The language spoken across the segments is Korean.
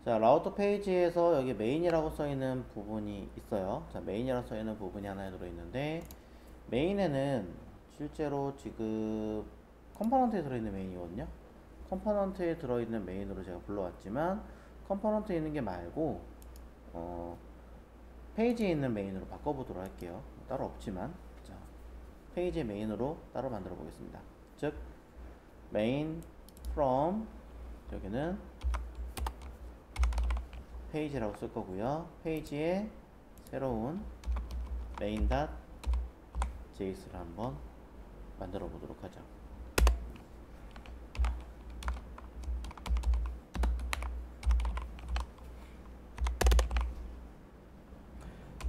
자, 라우터 페이지에서 여기 메인이라고 써있는 부분이 있어요. 자, 메인이라고 써있는 부분이 하나 들어있는데, 메인에는 실제로 지금 컴포넌트에 들어있는 메인이거든요. 컴포넌트에 들어있는 메인으로 제가 불러왔지만, 컴포넌트에 있는 게 말고, 페이지에 있는 메인으로 바꿔보도록 할게요. 따로 없지만, 자, 페이지 메인으로 따로 만들어 보겠습니다. 즉, main from, 여기는 페이지라고 쓸 거고요. 페이지에 새로운 main.js를 한번 만들어 보도록 하죠.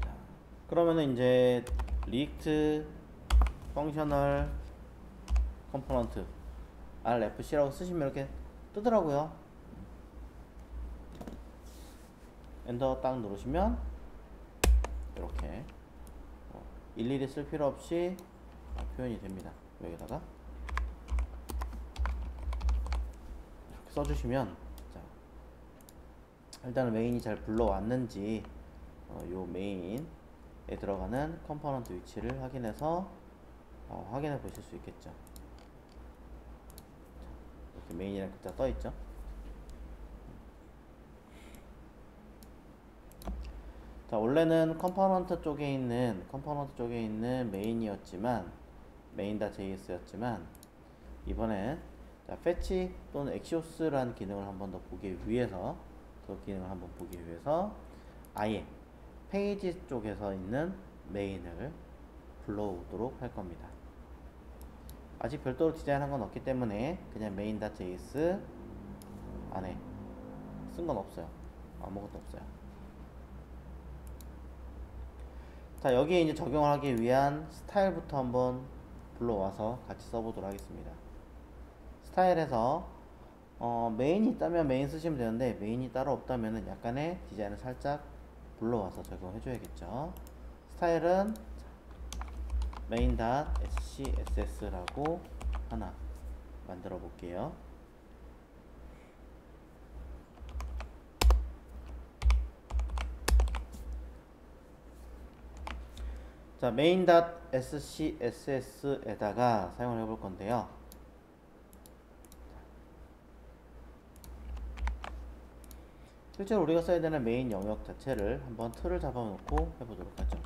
자, 그러면은 이제 react functional component rfc라고 쓰시면 이렇게 뜨더라고요. 엔터 딱 누르시면 이렇게 일일이 쓸 필요 없이 표현이 됩니다. 여기다가 이렇게 써주시면, 자, 일단은 메인이 잘 불러왔는지 요 메인에 들어가는 컴포넌트 위치를 확인해서 확인해 보실 수 있겠죠. 이렇게 메인이라는 글자 떠 있죠. 자, 원래는 컴포넌트 쪽에 있는 메인이었지만, main.js였지만, 이번엔 자, fetch 또는 axios라는 기능을 한번 더 보기 위해서, 그 기능을 한번 보기 위해서 아예 페이지 쪽에서 있는 메인을 불러오도록 할 겁니다. 아직 별도로 디자인한 건 없기 때문에 그냥 main.js 안에 쓴 건 없어요. 아무것도 없어요. 자, 여기에 이제 적용을 하기 위한 스타일부터 한번 불러와서 같이 써보도록 하겠습니다. 스타일에서 메인이 있다면 메인 쓰시면 되는데, 메인이 따로 없다면 약간의 디자인을 살짝 불러와서 적용해 줘야겠죠. 스타일은 main.scss라고 하나 만들어 볼게요. 자, main.scss에다가 사용을 해볼 건데요. 실제로 우리가 써야 되는 메인 영역 자체를 한번 틀을 잡아놓고 해보도록 하죠.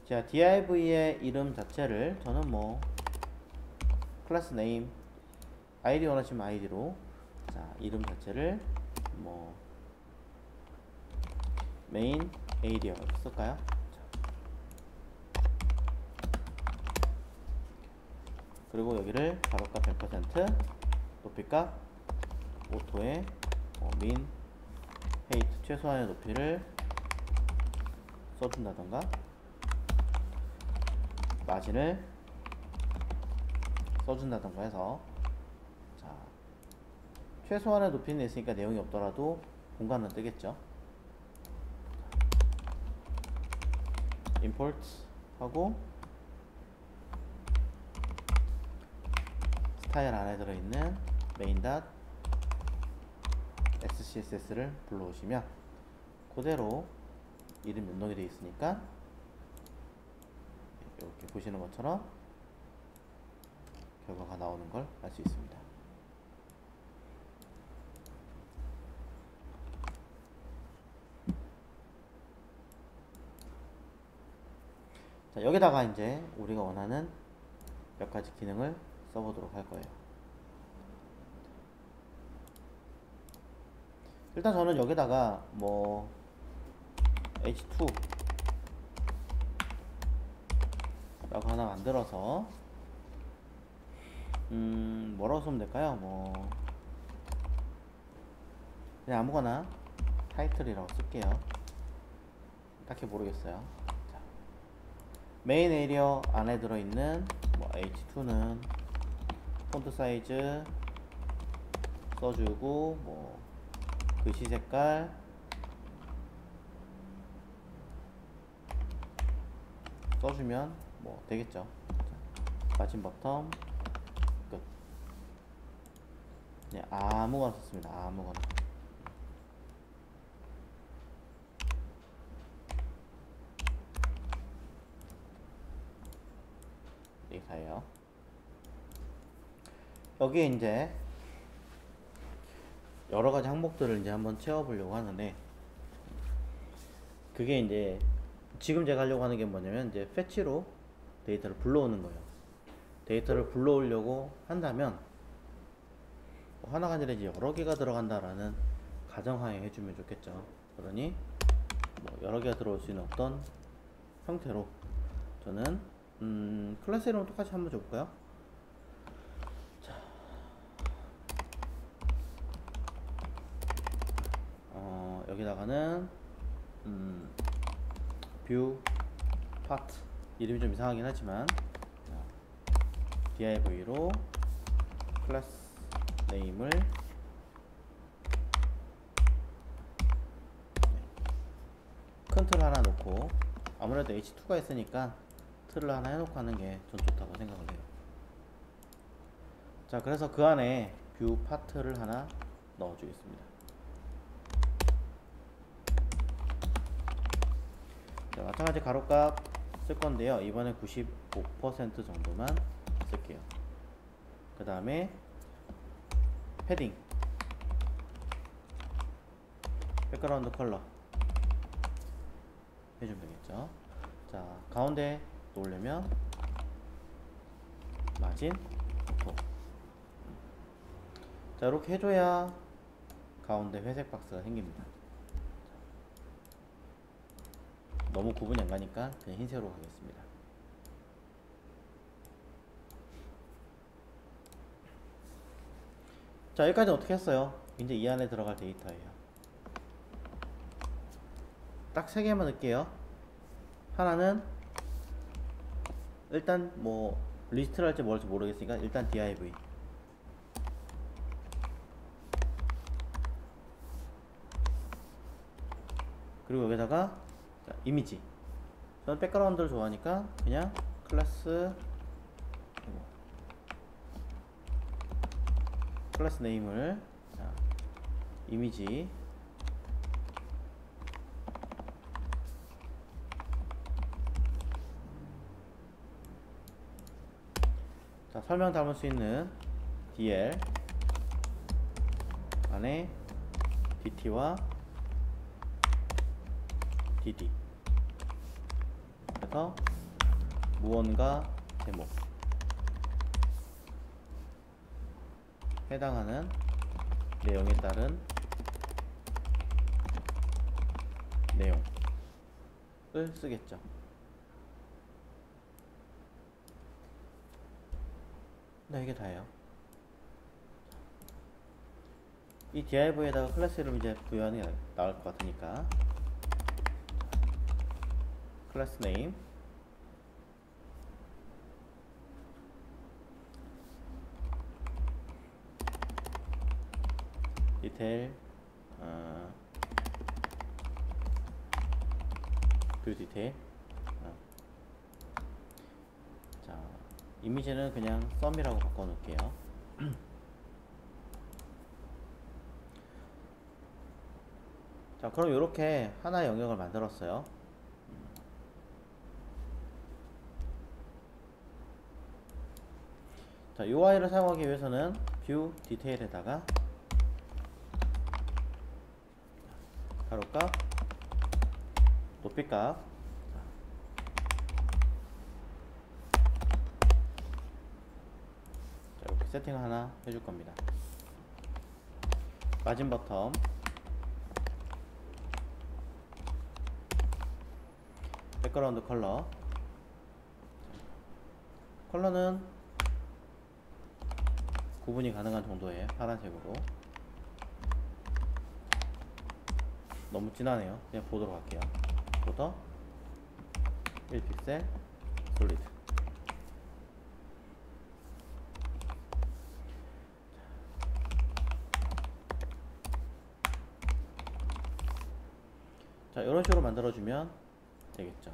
자, div의 이름 자체를 저는 뭐 클래스 네임, id 원하시면 id로, 자, 이름 자체를 뭐 main area 이렇게 쓸까요? 그리고 여기를 가로값 100%, 높이값 오토에 min height 최소한의 높이를 써준다던가, 마진을 써준다던가 해서, 자, 최소한의 높이는 있으니까 내용이 없더라도 공간은 뜨겠죠. import 하고 스타일 안에 들어있는 main.scss를 불러오시면 그대로 이름 연동이 되어 있으니까 이렇게 보시는 것처럼 결과가 나오는 걸 알 수 있습니다. 자, 여기다가 이제 우리가 원하는 몇 가지 기능을 써보도록 할 거예요. 일단 저는 여기다가 뭐 h2 라고 하나 만들어서 뭐라고 쓰면 될까요? 뭐 그냥 아무거나 타이틀이라고 쓸게요. 딱히 모르겠어요. 자, 메인 에리어 안에 들어있는 뭐 h2는 폰트 사이즈 써주고, 뭐 글씨 색깔 써주면 뭐 되겠죠. 자, 마진 버텀 끝. 그냥 아무거나 썼습니다. 아무거나. 데이터예요. 여기에 이제 여러 가지 항목들을 이제 한번 채워보려고 하는데, 그게 이제 지금 제가 하려고 하는 게 뭐냐면 이제 fetch로 데이터를 불러오는 거예요. 데이터를 불러오려고 한다면 하나가 아니라 이제 여러 개가 들어간다라는 가정하에 해주면 좋겠죠. 그러니 뭐 여러 개가 들어올 수 있는 어떤 형태로 저는 클래스 이름 똑같이 한번 줘볼까요? 자, 여기다가는 뷰 파트 이름이 좀 이상하긴 하지만 div로 클래스 네임을 큰 틀 하나 놓고, 아무래도 h2가 있으니까 틀을 하나 해놓고 하는 게 전 좋다고 생각을 해요. 자, 그래서 그 안에 뷰 파트를 하나 넣어주겠습니다. 자, 마찬가지 가로값 쓸 건데요. 이번에 95% 정도만 쓸게요. 그 다음에 패딩, 백그라운드 컬러 해주면 되겠죠. 자, 가운데 놓으려면 마진 오토. 자, 이렇게 해줘야 가운데 회색 박스가 생깁니다. 너무 구분이 안 가니까 그냥 흰색으로 가겠습니다. 자, 여기까지 어떻게 했어요? 이제 이 안에 들어갈 데이터예요. 딱 3개만 넣을게요. 하나는 일단 뭐 리스트를 할지 뭘 할지 모르겠으니까 일단 div, 그리고 여기다가 자, 이미지. 저는 백그라운드를 좋아하니까 그냥 클래스 네임을 자, 이미지 자, 설명 담을 수 있는 dl 안에 dt와 dd, 그래서 무언가 제목 해당하는 내용에 따른 내용을 쓰겠죠. 네, 이게 다예요. 이 div에다가 클래스 이름 이제 부여하는 게 나을 것 같으니까 클래스 네임 디테일 뷰 디테일 자, 이미지는 그냥 썸이라고 바꿔 놓을게요. 자, 그럼 이렇게 하나의 영역을 만들었어요. 자, UI를 사용하기 위해서는 뷰 디테일에다가 가로값, 높이값 자, 이렇게 세팅을 하나 해줄 겁니다. 마진 버텀, 백그라운드 컬러, 컬러는 구분이 가능한 정도의 파란색으로. 너무 진하네요. 그냥 보도록 할게요. 보더 1픽셀 솔리드. 자, 이런 식으로 만들어주면 되겠죠.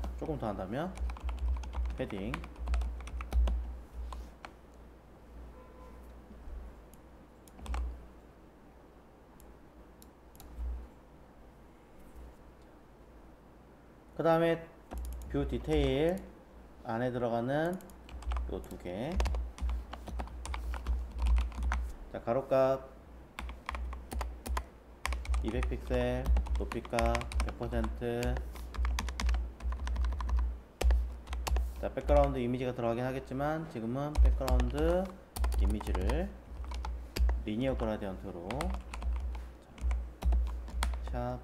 자, 조금 더 한다면 패딩 그 다음에 뷰 디테일 안에 들어가는 요 두 개. 자, 가로값 200픽셀, 높이값 100%. 자, 백그라운드 이미지가 들어가긴 하겠지만 지금은 백그라운드 이미지를 리니어 그라디언트로 샵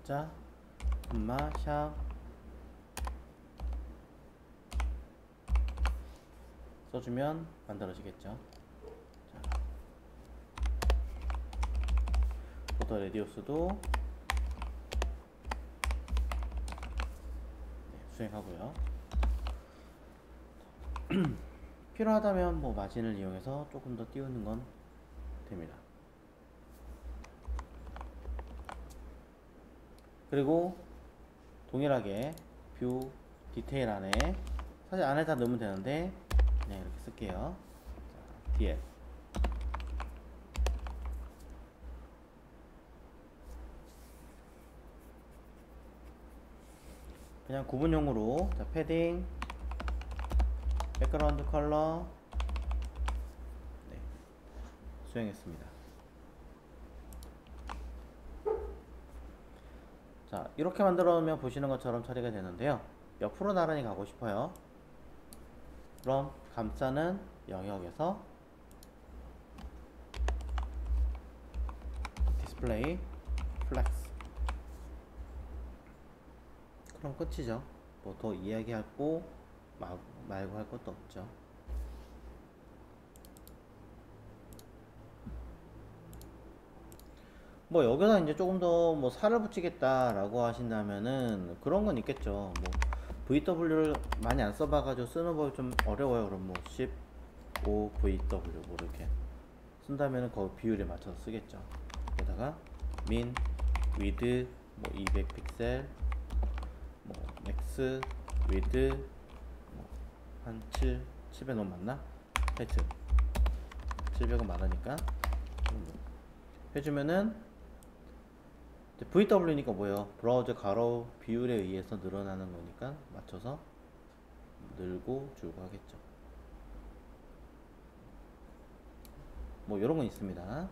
자 콤마 샵 써주면 만들어지겠죠. 자, 보더 레디우스도 수행하고요. 필요하다면 뭐 마진을 이용해서 조금 더 띄우는 건 됩니다. 그리고 동일하게 뷰 디테일 안에 사실 안에다 넣으면 되는데 그냥 이렇게 쓸게요. 자, DL 그냥 구분용으로 자, 패딩 백그라운드 컬러 네, 수행했습니다. 자, 이렇게 만들어 놓으면 보시는 것처럼 처리가 되는데요. 옆으로 나란히 가고 싶어요. 그럼 감싸는 영역에서 디스플레이 플렉스 그럼 끝이죠. 뭐 더 이야기할 거 말고 할 것도 없죠. 뭐 여기다 이제 조금 더 뭐 살을 붙이겠다 라고 하신다면은 그런 건 있겠죠. 뭐 VW를 많이 안 써봐가지고 쓰는 법이 좀 어려워요. 그럼 뭐 15 VW 뭐 이렇게 쓴다면은 거기 비율에 맞춰서 쓰겠죠. 여기다가 min, width 뭐 200픽셀 뭐 max, width 뭐 한 700 너무 많나? 하여튼 700은 많으니까 해주면은 VW니까 뭐예요? 브라우저 가로 비율에 의해서 늘어나는 거니까 맞춰서 늘고 줄고 하겠죠. 뭐 이런 건 있습니다.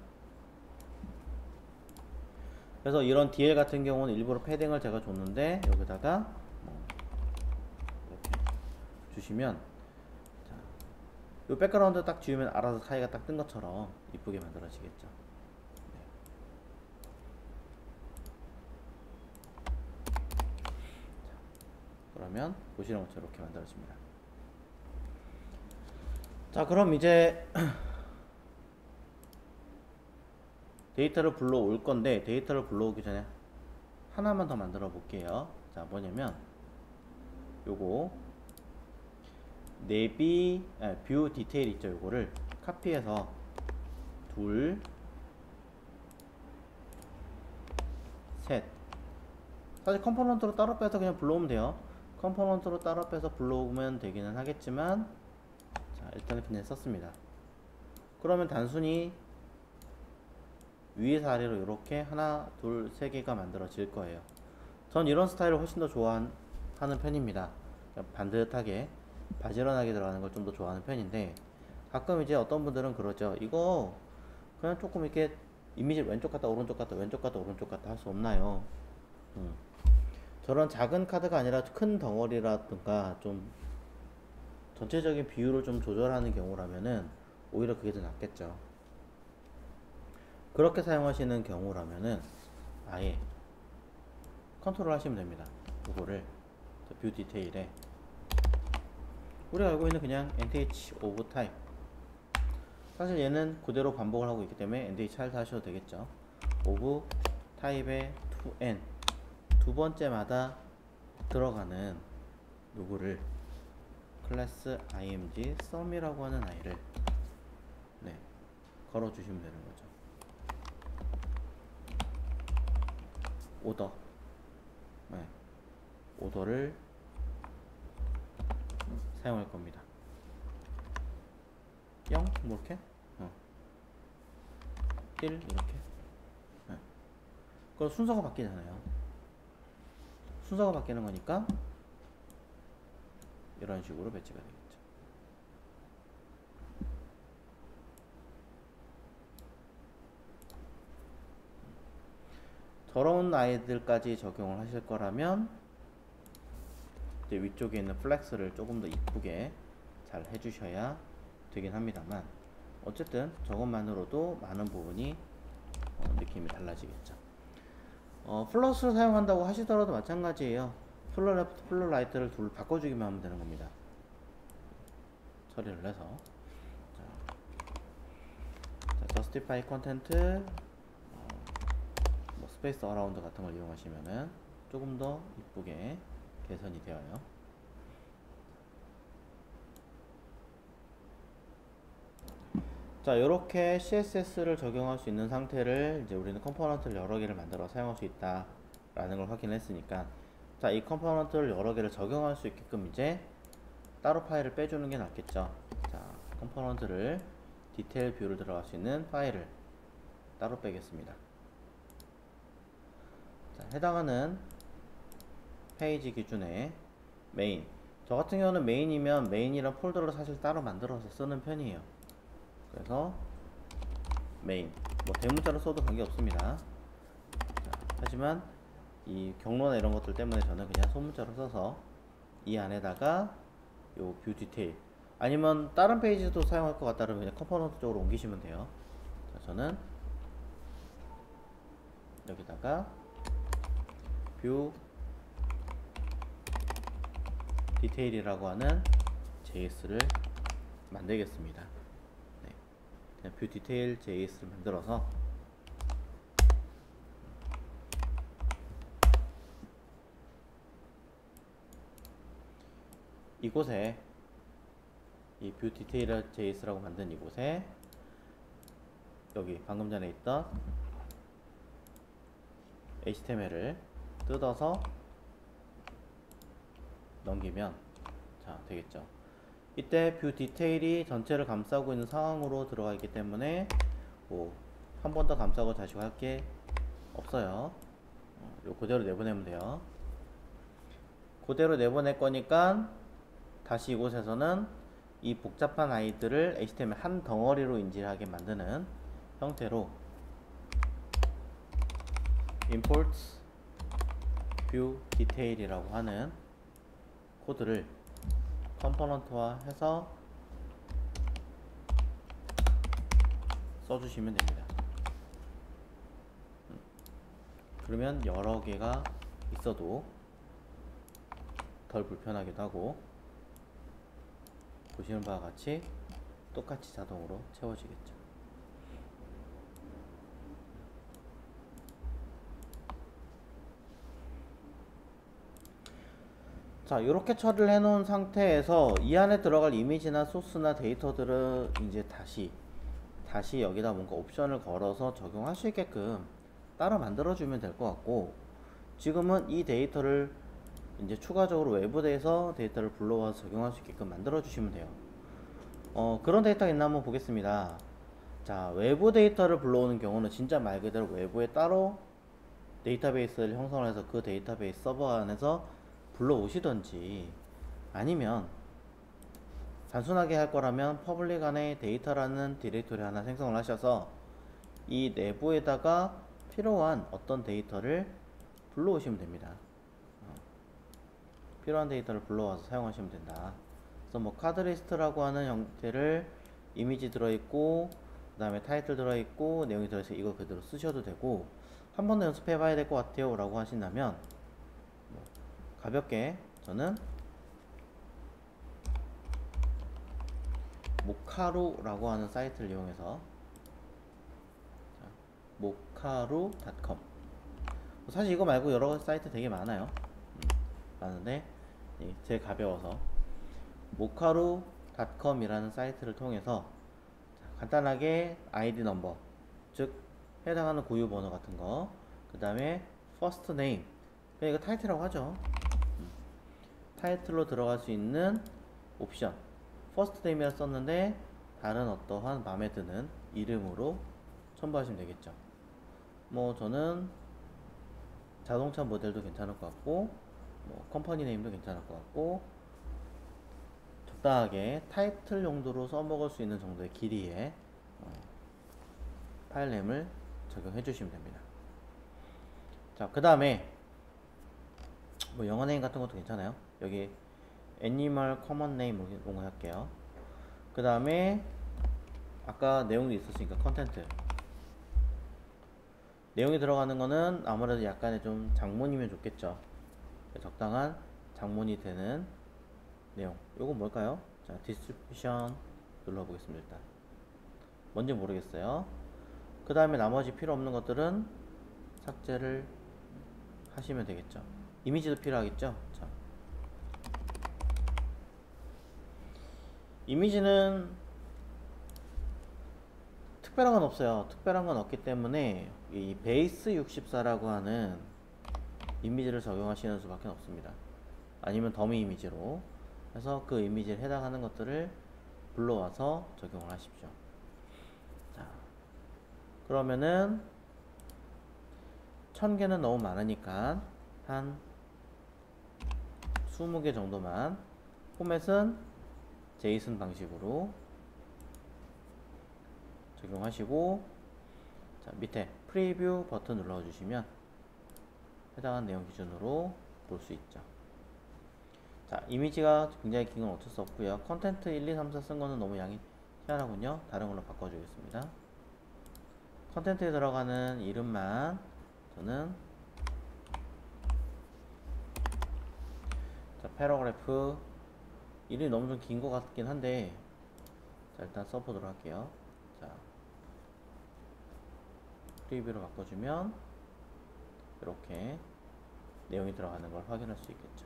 그래서 이런 DL 같은 경우는 일부러 패딩을 제가 줬는데 여기다가 뭐 이렇게 주시면 자, 이 백그라운드 딱 지우면 알아서 사이가 딱 뜬 것처럼 이쁘게 만들어지겠죠. 네. 자, 그러면 보시는 것처럼 이렇게 만들어집니다. 자, 그럼 이제 데이터를 불러올 건데 데이터를 불러오기 전에 하나만 더 만들어 볼게요. 자, 뭐냐면 요거 뷰 디테일 있죠. 요거를 카피해서 둘, 셋. 사실 컴포넌트로 따로 빼서 그냥 불러오면 돼요. 컴포넌트로 따로 빼서 불러오면 되기는 하겠지만 자, 일단은 그냥 썼습니다. 그러면 단순히 위에서 아래로 이렇게 하나, 둘, 세 개가 만들어질 거예요. 전 이런 스타일을 훨씬 더 좋아하는 편입니다. 반듯하게 바지런하게 들어가는 걸 좀 더 좋아하는 편인데 가끔 이제 어떤 분들은 그러죠. 이거 그냥 조금 이렇게 이미지 왼쪽 갔다 오른쪽 갔다 왼쪽 갔다 오른쪽 갔다 할 수 없나요? 저런 작은 카드가 아니라 큰 덩어리라든가 좀 전체적인 비율을 좀 조절하는 경우라면은 오히려 그게 더 낫겠죠. 그렇게 사용하시는 경우라면은 아예 컨트롤 하시면 됩니다. 이거를 뷰 디테일에 우리가 알고 있는 그냥 nth of type 사실 얘는 그대로 반복을 하고 있기 때문에 nth 잘 하셔도 되겠죠. of type의 to n 두 번째마다 들어가는 요거를 클래스 img sum이라고 하는 아이를 네, 걸어 주시면 되는 거죠. 오더 네, 오더를 사용할 겁니다. 0 뭐 이렇게 1 이렇게 네. 그럼 순서가 바뀌잖아요. 순서가 바뀌는 거니까 이런 식으로 배치가 되겠죠. 저런 아이들까지 적용을 하실 거라면 이제 위쪽에 있는 플렉스를 조금 더 이쁘게 잘 해주셔야 되긴 합니다만, 어쨌든 저것만으로도 많은 부분이 느낌이 달라지겠죠. 플러스를 사용한다고 하시더라도 마찬가지예요. 플러 레프트, 플러 라이트를 둘 바꿔주기만 하면 되는 겁니다. 처리를 해서 자, justify content, 뭐 스페이스 어라운드 같은 걸 이용하시면은 조금 더 이쁘게 개선이 되어요. 자, 이렇게 CSS를 적용할 수 있는 상태를 이제 우리는 컴포넌트를 여러 개를 만들어 사용할 수 있다라는 걸 확인했으니까, 자, 이 컴포넌트를 여러 개를 적용할 수 있게끔 이제 따로 파일을 빼주는 게 낫겠죠. 자, 컴포넌트를 디테일 뷰를 들어갈 수 있는 파일을 따로 빼겠습니다. 자, 해당하는 페이지 기준에 메인, 저 같은 경우는 메인이면 메인이란 폴더를 사실 따로 만들어서 쓰는 편이에요. 그래서 메인, 뭐 대문자로 써도 관계없습니다. 자, 하지만 이 경로나 이런 것들 때문에 저는 그냥 소문자로 써서 이 안에다가 요 뷰 디테일, 아니면 다른 페이지도 사용할 것 같다면 그냥 컴포넌트 쪽으로 옮기시면 돼요. 자, 저는 여기다가 뷰 디테일이라고 하는 JS를 만들겠습니다. 네, 그냥 뷰 디테일 JS를 만들어서 이곳에 이 뷰 디테일 JS라고 만든 이곳에 여기 방금 전에 있던 HTML을 뜯어서 넘기면 자 되겠죠. 이때 뷰 디테일이 전체를 감싸고 있는 상황으로 들어가 있기 때문에 뭐 한 번 더 감싸고 다시 할 게 없어요. 요 그대로 내보내면 돼요. 그대로 내보낼 거니까 다시 이곳에서는 이 복잡한 아이들을 HTML 한 덩어리로 인지하게 만드는 형태로 import view detail이라고 하는 코드를 컴포넌트화 해서 써주시면 됩니다. 그러면 여러 개가 있어도 덜 불편하기도 하고, 보시는 바와 같이 똑같이 자동으로 채워지겠죠. 자, 이렇게 처리를 해 놓은 상태에서 이 안에 들어갈 이미지나 소스나 데이터들은 이제 다시 여기다 뭔가 옵션을 걸어서 적용할 수 있게끔 따로 만들어 주면 될 것 같고, 지금은 이 데이터를 이제 추가적으로 외부에서 데이터를 불러와서 적용할 수 있게끔 만들어 주시면 돼요. 그런 데이터가 있나 한번 보겠습니다. 자, 외부 데이터를 불러오는 경우는 진짜 말 그대로 외부에 따로 데이터베이스를 형성을 해서 그 데이터베이스 서버 안에서 불러오시던지, 아니면 단순하게 할 거라면 퍼블릭 안에 데이터라는 디렉토리 하나 생성을 하셔서 이 내부에다가 필요한 어떤 데이터를 불러오시면 됩니다. 필요한 데이터를 불러와서 사용하시면 된다. 그래서 뭐 카드 리스트라고 하는 형태를 이미지 들어있고 그 다음에 타이틀 들어있고 내용이 들어있어 이거 그대로 쓰셔도 되고, 한 번 더 연습해 봐야 될 것 같아요 라고 하신다면 뭐 가볍게 저는 모카루라고 하는 사이트를 이용해서 모카루.com, 사실 이거 말고 여러 사이트 되게 많아요. 많은데 제일 가벼워서 모카루.com 이라는 사이트를 통해서 간단하게 아이디 넘버, 즉 해당하는 고유 번호 같은 거, 그 다음에 first name, 그냥 이거 타이틀이라고 하죠. 타이틀로 들어갈 수 있는 옵션, first name이라 썼는데 다른 어떠한 마음에 드는 이름으로 첨부하시면 되겠죠. 뭐 저는 자동차 모델도 괜찮을 것 같고, 뭐 컴퍼니 네임도 괜찮을 것 같고, 적당하게 타이틀 용도로 써먹을 수 있는 정도의 길이의 파일 네임을 적용해 주시면 됩니다. 자, 그 다음에 뭐 영어 네임 같은 것도 괜찮아요. 여기 애니멀 커먼 네임 이런 거 할게요. 그 다음에 아까 내용이 있었으니까 컨텐트 내용이 들어가는 거는 아무래도 약간의 좀 장문이면 좋겠죠. 적당한 장문이 되는 내용. 요건 뭘까요? 자, 디스트리뷰션 눌러보겠습니다. 일단 뭔지 모르겠어요. 그 다음에 나머지 필요 없는 것들은 삭제를 하시면 되겠죠. 이미지도 필요하겠죠. 자, 이미지는 특별한 건 없어요. 특별한 건 없기 때문에 이 베이스 64라고 하는 이미지를 적용하시는 수밖에 없습니다. 아니면 더미 이미지로 해서 그 이미지에 해당하는 것들을 불러와서 적용을 하십시오. 자, 그러면은 1000개는 너무 많으니까 한 20개 정도만 포맷은 제이슨 방식으로 적용하시고, 자, 밑에 프리뷰 버튼 눌러주시면 해당한 내용 기준으로 볼 수 있죠. 자, 이미지가 굉장히 긴 건 어쩔 수 없고요. 컨텐트 1, 2, 3, 4 쓴 거는 너무 양이 희한하군요. 다른 걸로 바꿔주겠습니다. 컨텐트에 들어가는 이름만 저는 자, 패러그래프 이름이 너무 좀 긴 것 같긴 한데 자, 일단 써보도록 할게요. 자, 프리뷰로 바꿔주면 이렇게 내용이 들어가는 걸 확인할 수 있겠죠.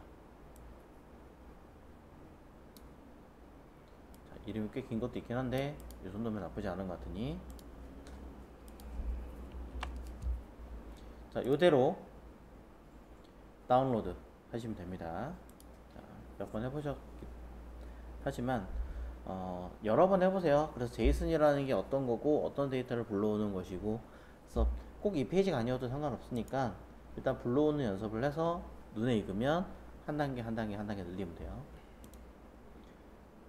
자, 이름이 꽤 긴 것도 있긴 한데 이 정도면 나쁘지 않은 것 같으니, 자, 요대로 다운로드 하시면 됩니다. 몇 번 해보셨 하지만 여러 번 해보세요. 그래서 제이슨이라는 게 어떤 거고 어떤 데이터를 불러오는 것이고, 그래서 꼭 이 페이지가 아니어도 상관없으니까 일단 불러오는 연습을 해서 눈에 익으면 한 단계 한 단계 한 단계 늘리면 돼요.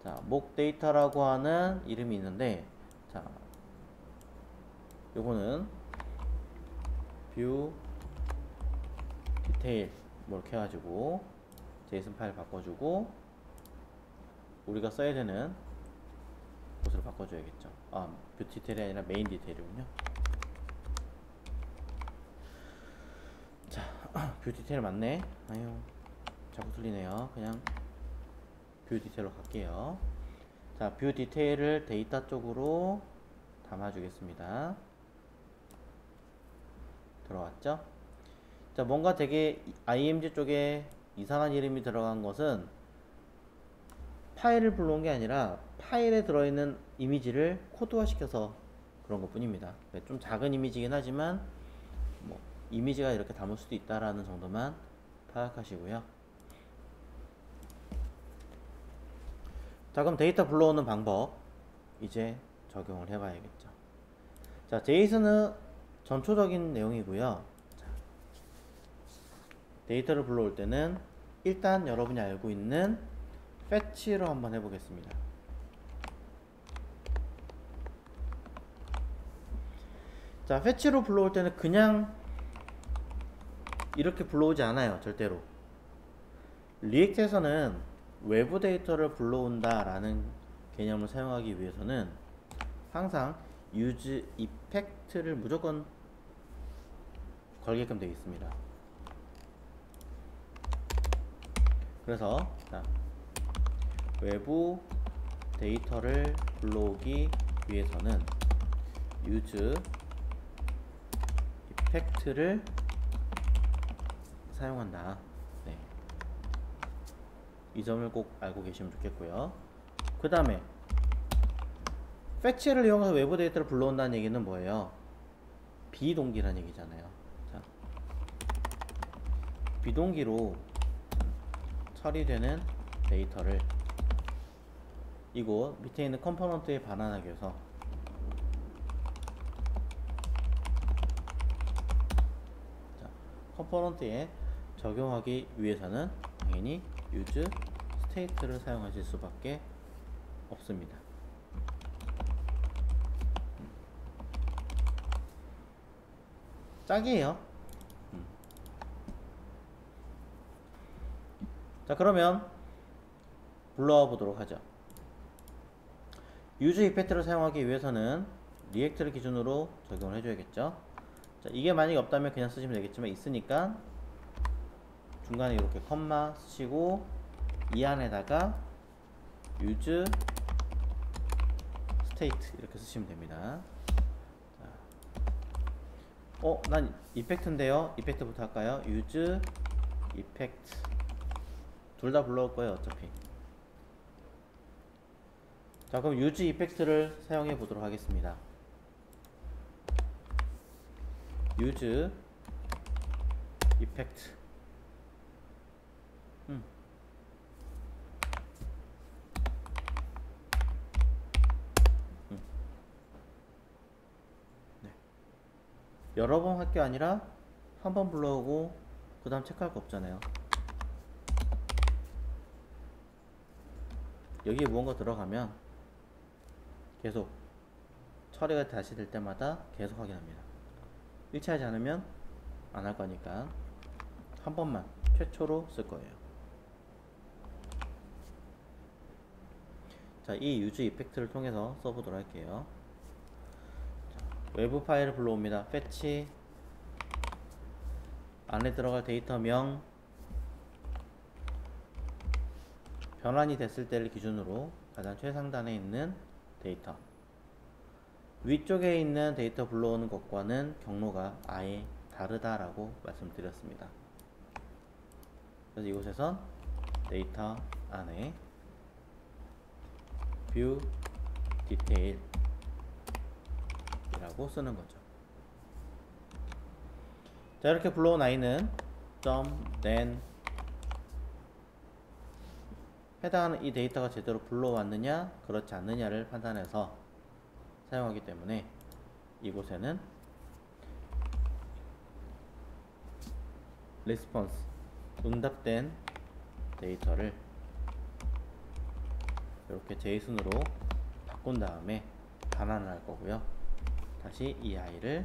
자, 목 데이터라고 하는 이름이 있는데, 자, 요거는 뷰 디테일 뭐 이렇게 해가지고 제이슨 파일 바꿔주고 우리가 써야 되는 곳으로 바꿔줘야겠죠. 아, 뷰 디테일이 아니라 메인 디테일이군요. 자, 뷰 디테일 맞네. 아유, 자꾸 틀리네요. 그냥 뷰 디테일로 갈게요. 자, 뷰 디테일을 데이터 쪽으로 담아주겠습니다. 들어왔죠? 자, 뭔가 되게 img 쪽에 이상한 이름이 들어간 것은 파일을 불러온 게 아니라 파일에 들어있는 이미지를 코드화 시켜서 그런 것 뿐입니다. 좀 작은 이미지긴 하지만 뭐 이미지가 이렇게 담을 수도 있다라는 정도만 파악하시고요. 자, 그럼 데이터 불러오는 방법 이제 적용을 해봐야겠죠. 자, 제이슨은 전초적인 내용이고요. 자, 데이터를 불러올 때는 일단 여러분이 알고 있는 fetch로 한번 해보겠습니다. 자, fetch로 불러올 때는 그냥 이렇게 불러오지 않아요. 절대로. 리액트에서는 외부 데이터를 불러온다 라는 개념을 사용하기 위해서는 항상 use effect를 무조건 걸게끔 되어 있습니다. 그래서 자, 외부 데이터를 불러오기 위해서는 use effect를 사용한다. 네. 이 점을 꼭 알고 계시면 좋겠고요. 그 다음에 fetch를 이용해서 외부 데이터를 불러온다는 얘기는 뭐예요? 비동기라는 얘기잖아요. 자, 비동기로 처리되는 데이터를 이곳 밑에 있는 컴포넌트에 반환하기 위해서 자, 컴포넌트에 적용하기 위해서는 당연히 use state를 사용하실 수밖에 없습니다. 짝이에요. 자, 그러면 불러와 보도록 하죠. 유즈 이펙트를 사용하기 위해서는 리액트를 기준으로 적용을 해줘야겠죠. 자, 이게 만약에 없다면 그냥 쓰시면 되겠지만 있으니까 중간에 이렇게 컴마 쓰시고 이 안에다가 use state 이렇게 쓰시면 됩니다. 난 이펙트인데요. 이펙트부터 할까요? use effect 둘 다 불러올 거예요, 어차피. 자, 그럼 use effect를 사용해 보도록 하겠습니다. use effect. 네. 여러 번 할 게 아니라 한 번 불러오고 그 다음 체크할 거 없잖아요. 여기에 무언가 들어가면 계속 처리가 다시 될 때마다 계속 확인합니다. 일치하지 않으면 안 할 거니까 한 번만 최초로 쓸 거예요. 자, 이 use 이펙트를 통해서 써보도록 할게요. 자, 외부 파일을 불러옵니다. fetch 안에 들어갈 데이터명 변환이 됐을 때를 기준으로 가장 최상단에 있는 데이터, 위쪽에 있는 데이터 불러오는 것과는 경로가 아예 다르다라고 말씀드렸습니다. 그래서 이곳에선 데이터 안에 view detail 이라고 쓰는 거죠. 자, 이렇게 불러온 i는 .then 해당하는 이 데이터가 제대로 불러왔느냐 그렇지 않느냐를 판단해서 사용하기 때문에 이곳에는 response 응답된 데이터를 이렇게 JSON으로 바꾼 다음에 반환을 할 거고요. 다시 이 i를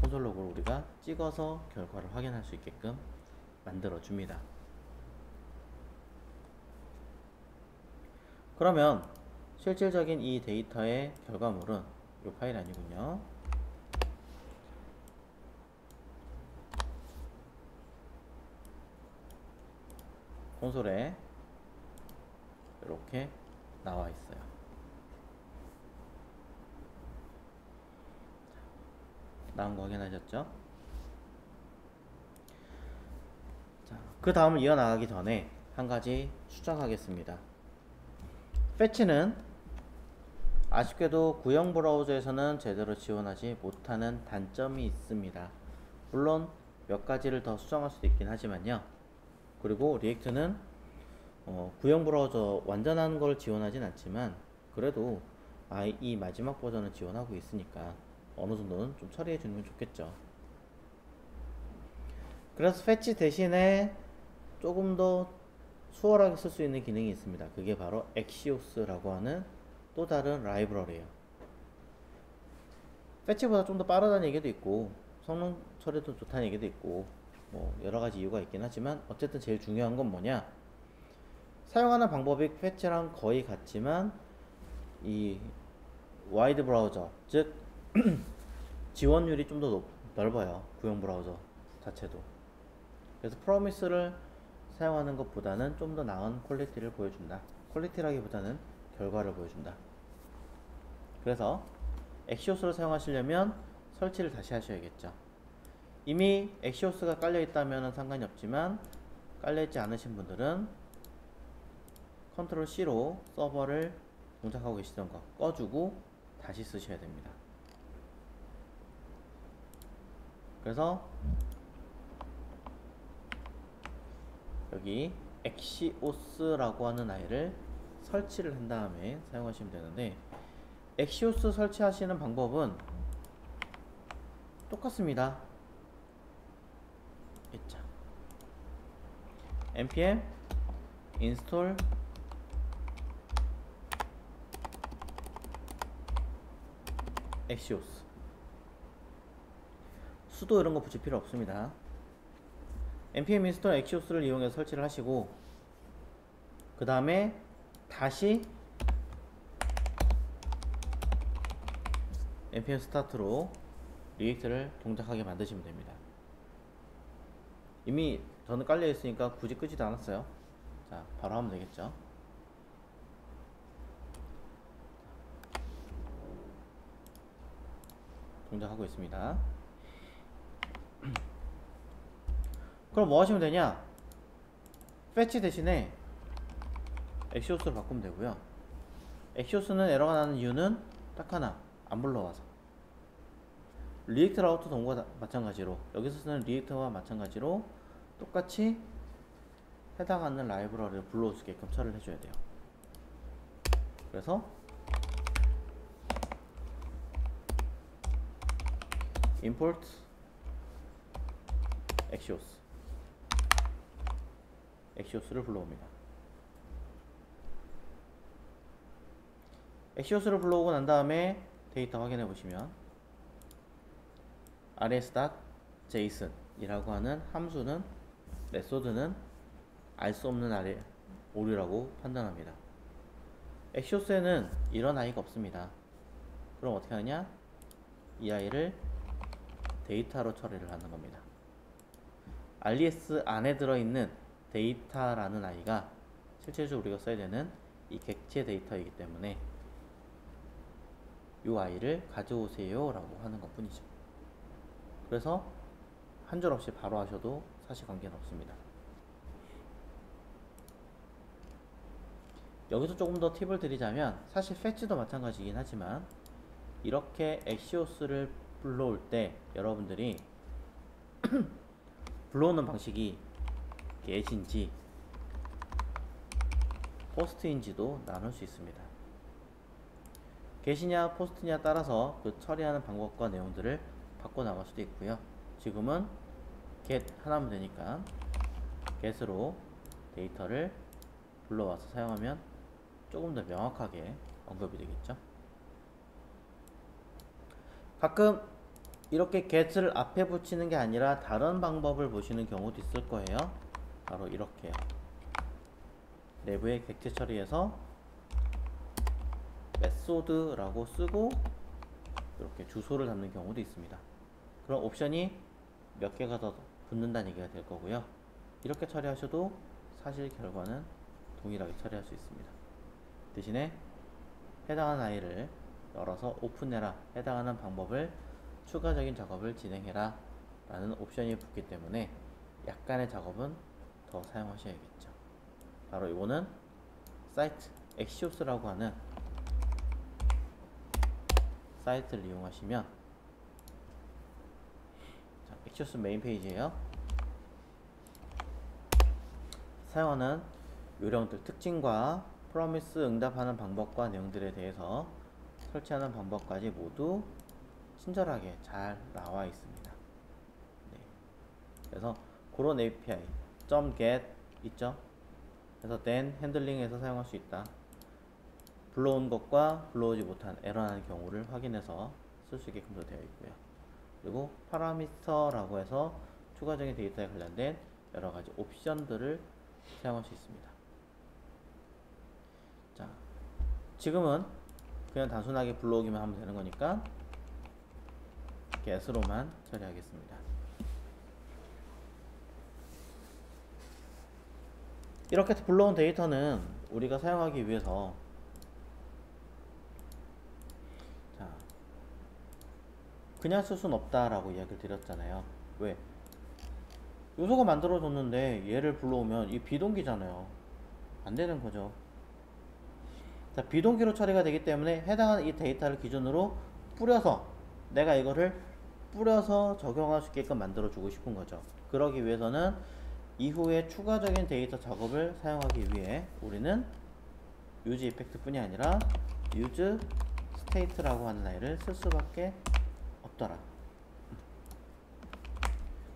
콘솔 로그로 우리가 찍어서 결과를 확인할 수 있게끔 만들어 줍니다. 그러면 실질적인 이 데이터의 결과물은 이 파일 아니군요. 콘솔에 이렇게 나와 있어요. 나온 거 확인하셨죠? 자, 그 다음을 이어나가기 전에 한 가지 수정하겠습니다. 패치는 아쉽게도 구형 브라우저에서는 제대로 지원하지 못하는 단점이 있습니다. 물론 몇 가지를 더 수정할 수도 있긴 하지만요. 그리고 리액트는 구형 브라우저 완전한 걸 지원하진 않지만 그래도 이 마지막 버전을 지원하고 있으니까 어느 정도는 좀 처리해 주면 좋겠죠. 그래서 패치 대신에 조금 더 수월하게 쓸 수 있는 기능이 있습니다. 그게 바로 Axios라고 하는 또 다른 라이브러리예요. 패치보다 좀 더 빠르다는 얘기도 있고 성능 처리도 좋다는 얘기도 있고 뭐 여러가지 이유가 있긴 하지만 어쨌든 제일 중요한 건 뭐냐, 사용하는 방법이 패치랑 거의 같지만 이 와이드 브라우저, 즉 지원율이 좀 더 넓어요. 구형 브라우저 자체도. 그래서 프로미스를 사용하는 것보다는 좀 더 나은 퀄리티를 보여준다. 퀄리티라기보다는 결과를 보여준다. 그래서 엑시오스를 사용하시려면 설치를 다시 하셔야겠죠. 이미 엑시오스가 깔려 있다면 상관이 없지만 깔려 있지 않으신 분들은 컨트롤 C로 서버를 동작하고 계시던 거 꺼주고 다시 쓰셔야 됩니다. 그래서 여기 엑시오스라고 하는 아이를 설치를 한 다음에 사용하시면 되는데, 엑시오스 설치하시는 방법은 똑같습니다. 있죠. npm install axios. 수도 이런 거 붙일 필요 없습니다. npm install axios를 이용해서 설치를 하시고, 그 다음에 다시 npm start로 리액트를 동작하게 만드시면 됩니다. 이미 저는 깔려 있으니까 굳이 끄지도 않았어요. 자, 바로 하면 되겠죠. 동작하고 있습니다. 그럼 뭐 하시면 되냐? fetch 대신에 axios로 바꾸면 되고요. axios는 에러가 나는 이유는 딱 하나, 안 불러와서. 리액트 라우터 동과 마찬가지로, 여기서 쓰는 리액트와 마찬가지로 똑같이 해당하는 라이브러리를 불러올 수 있게끔 처리를 해줘야 돼요. 그래서 import axios를 불러옵니다. axios를 불러오고 난 다음에 데이터 확인해 보시면 rs.json 이라고 하는 함수는, 메소드는 알 수 없는 오류라고 판단합니다. axios에는 이런 아이가 없습니다. 그럼 어떻게 하냐? 이 아이를 데이터로 처리를 하는 겁니다. res 안에 들어있는 데이터라는 아이가 실제적으로 우리가 써야 되는 이 객체 데이터이기 때문에 이 아이를 가져오세요 라고 하는 것 뿐이죠. 그래서 한 줄 없이 바로 하셔도 사실 관계는 없습니다. 여기서 조금 더 팁을 드리자면, 사실 fetch도 마찬가지긴 하지만 이렇게 axios를 불러올 때 여러분들이 불러오는 방식이 get인지 post인지도 나눌 수 있습니다. get이냐 post냐 따라서 그 처리하는 방법과 내용들을 바꿔 나갈 수도 있고요. 지금은 get 하나면 되니까 get으로 데이터를 불러와서 사용하면 조금 더 명확하게 언급이 되겠죠. 가끔 이렇게 get을 앞에 붙이는 게 아니라 다른 방법을 보시는 경우도 있을 거예요. 바로 이렇게요. 내부의 객체 처리에서 메소드라고 쓰고 이렇게 주소를 담는 경우도 있습니다. 그런 옵션이 몇 개가 더 붙는다는 얘기가 될 거고요. 이렇게 처리하셔도 사실 결과는 동일하게 처리할 수 있습니다. 대신에 해당하는 아이를 열어서 오픈해라, 해당하는 방법을 추가적인 작업을 진행해라 라는 옵션이 붙기 때문에 약간의 작업은 더 사용하셔야겠죠. 바로 이거는 사이트 axios라고 하는 사이트를 이용하시면, 자, axios 메인 페이지에요. 사용하는 요령들, 특징과 프로미스 응답하는 방법과 내용들에 대해서 설치하는 방법까지 모두 친절하게 잘 나와 있습니다. 네. 그래서 그런 API .get 있죠. 그래서 then 핸들링에서 사용할 수 있다. 불러온 것과 불러오지 못한 에러나는 경우를 확인해서 쓸 수 있게끔도 되어 있고요. 그리고 파라미터라고 해서 추가적인 데이터에 관련된 여러가지 옵션들을 사용할 수 있습니다. 자, 지금은 그냥 단순하게 불러오기만 하면 되는 거니까 get으로만 처리하겠습니다. 이렇게 불러온 데이터는 우리가 사용하기 위해서, 자, 그냥 쓸 수는 없다라고 이야기를 드렸잖아요. 왜? 요소가 만들어졌는데 얘를 불러오면 이 비동기잖아요. 안 되는 거죠. 자, 비동기로 처리가 되기 때문에 해당하는 이 데이터를 기준으로 뿌려서, 내가 이거를 뿌려서 적용할 수 있게끔 만들어 주고 싶은 거죠. 그러기 위해서는 이후에 추가적인 데이터 작업을 사용하기 위해 우리는 use 이펙트 뿐이 아니라 use state라고 하는 아이를 쓸 수밖에 없더라.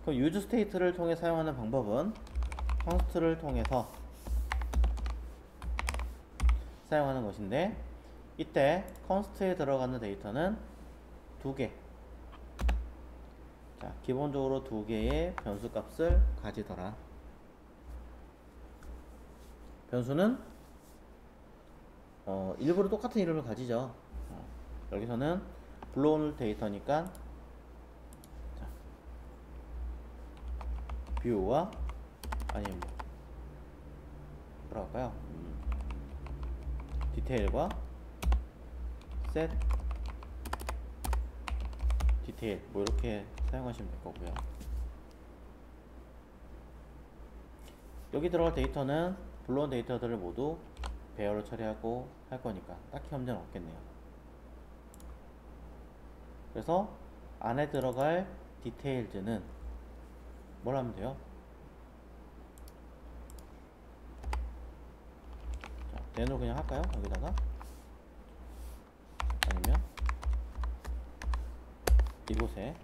그럼 use state를 통해 사용하는 방법은 const를 통해서 사용하는 것인데, 이때 const에 들어가는 데이터는 2개. 자, 기본적으로 2개의 변수 값을 가지더라. 변수는 일부러 똑같은 이름을 가지죠. 여기서는 불러올 데이터니까 자, 뷰와 아니면 뭐라 할까요? 디테일과 셋 디테일 뭐 이렇게 사용하시면 될 거고요. 여기 들어갈 데이터는 불러온 데이터들을 모두 배열로 처리하고 할 거니까 딱히 문제는 없겠네요. 그래서 안에 들어갈 디테일즈는 뭘 하면 돼요? 자, den으로 그냥 할까요? 여기다가 아니면 이곳에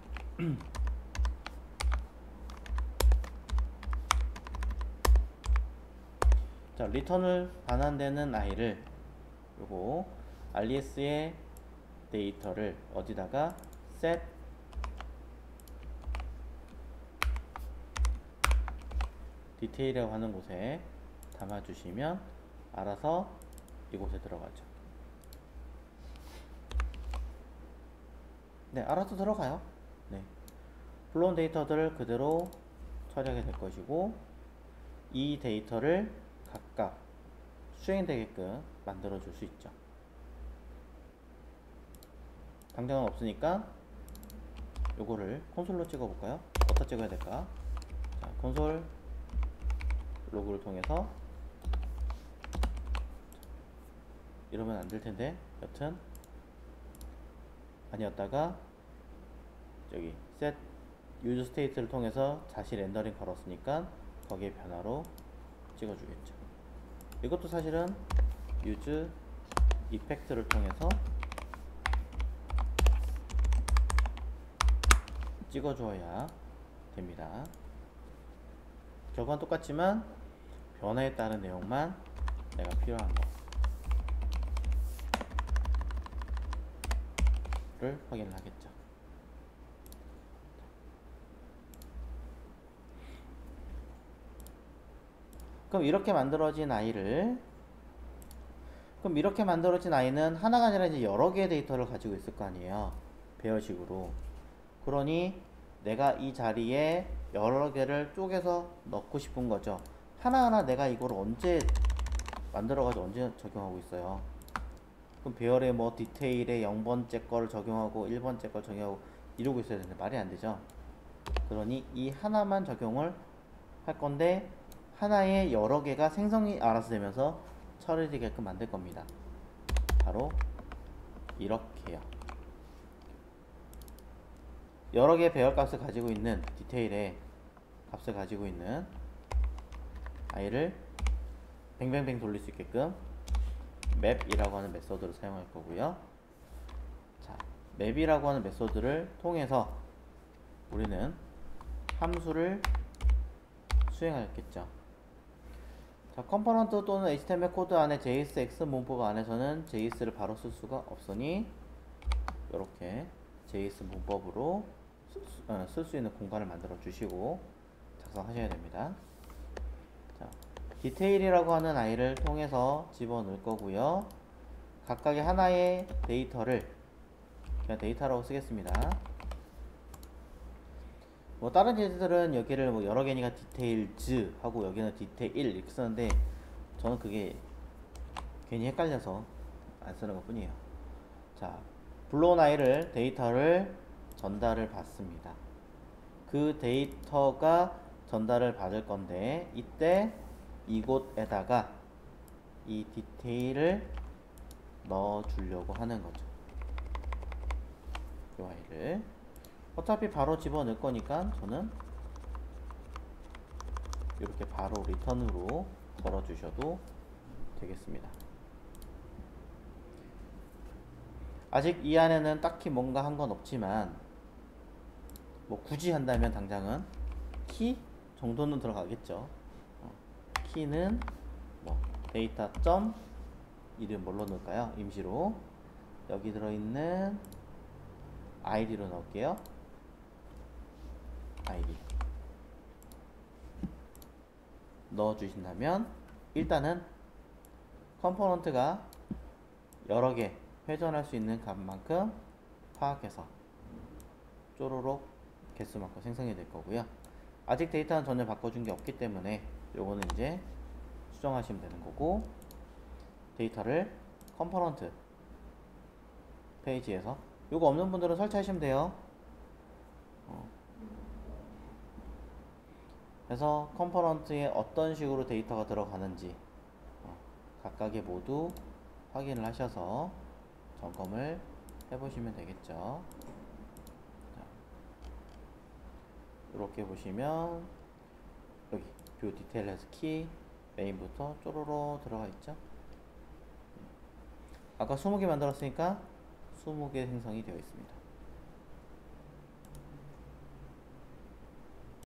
자, 리턴을 반환되는 아이를 요거 alias의 데이터를 어디다가 set 디테일이라고 하는 곳에 담아주시면 알아서 이곳에 들어가죠. 네, 알아서 들어가요. 네, 불러온 데이터들을 그대로 처리하게 될 것이고 이 데이터를 각각 수행되게끔 만들어 줄 수 있죠. 당장은 없으니까 요거를 콘솔로 찍어 볼까요? 어디다 찍어야 될까? 자, 콘솔 로그를 통해서 이러면 안 될 텐데 여튼 아니었다가 저기 set use state를 통해서 다시 렌더링 걸었으니까 거기에 변화로 찍어주겠죠. 이것도 사실은 use effect를 통해서 찍어줘야 됩니다. 결과는 똑같지만 변화에 따른 내용만 내가 필요한 거를 확인을 하겠죠. 그럼 이렇게 만들어진 아이는 하나가 아니라 이제 여러 개의 데이터를 가지고 있을 거 아니에요. 배열식으로. 그러니 내가 이 자리에 여러 개를 쪼개서 넣고 싶은 거죠. 하나하나 내가 이걸 언제 만들어가지고 언제 적용하고 있어요. 그럼 배열에 뭐 디테일에 0번째 거를 적용하고 1번째 걸 적용하고 이러고 있어야 되는데 말이 안 되죠. 그러니 이 하나만 적용을 할 건데 하나에 여러 개가 생성이 알아서 되면서 처리되게끔 만들 겁니다. 바로 이렇게요. 여러 개의 배열 값을 가지고 있는 디테일의 값을 가지고 있는 아이를 뱅뱅뱅 돌릴 수 있게끔 map이라고 하는 메소드를 사용할 거고요. 자, map이라고 하는 메소드를 통해서 우리는 함수를 수행하겠죠. 자, 컴포넌트 또는 HTML 코드 안에 JSX 문법 안에서는 JS를 바로 쓸 수가 없으니 이렇게 JS 문법으로 쓸 수 있는 공간을 만들어 주시고 작성하셔야 됩니다. 자, 디테일이라고 하는 아이를 통해서 집어넣을 거고요. 각각의 하나의 데이터를 그냥 데이터라고 쓰겠습니다. 뭐 다른 제들은 여기를 뭐 여러 개니까 디테일즈 하고 여기는 디테일 이렇게 쓰는데 저는 그게 괜히 헷갈려서 안 쓰는 것 뿐이에요. 자, 불러온 아이를 데이터를 전달을 받습니다. 그 데이터가 전달을 받을 건데 이때 이곳에다가 이 디테일을 넣어 주려고 하는 거죠. 이 아이를 어차피 바로 집어넣을 거니까 저는 이렇게 바로 리턴으로 걸어 주셔도 되겠습니다. 아직 이 안에는 딱히 뭔가 한 건 없지만 뭐 굳이 한다면 당장은 키 정도는 들어가겠죠. 키는 뭐 데이터 점 이름 뭘로 넣을까요? 임시로 여기 들어있는 id로 넣을게요. id 넣어주신다면 일단은 컴포넌트가 여러 개 회전할 수 있는 값만큼 파악해서 쪼로록 개수만큼 생성이 될 거고요. 아직 데이터는 전혀 바꿔준 게 없기 때문에 요거는 이제 수정하시면 되는 거고, 데이터를 컴포넌트 페이지에서 요거 없는 분들은 설치하시면 돼요. 그래서 컴포넌트에 어떤 식으로 데이터가 들어가는지 각각의 모두 확인을 하셔서 점검을 해보시면 되겠죠. 자, 이렇게 보시면 여기 뷰 디테일에서 키 메인부터 쪼로로 들어가 있죠. 아까 20개 만들었으니까 20개 생성이 되어 있습니다.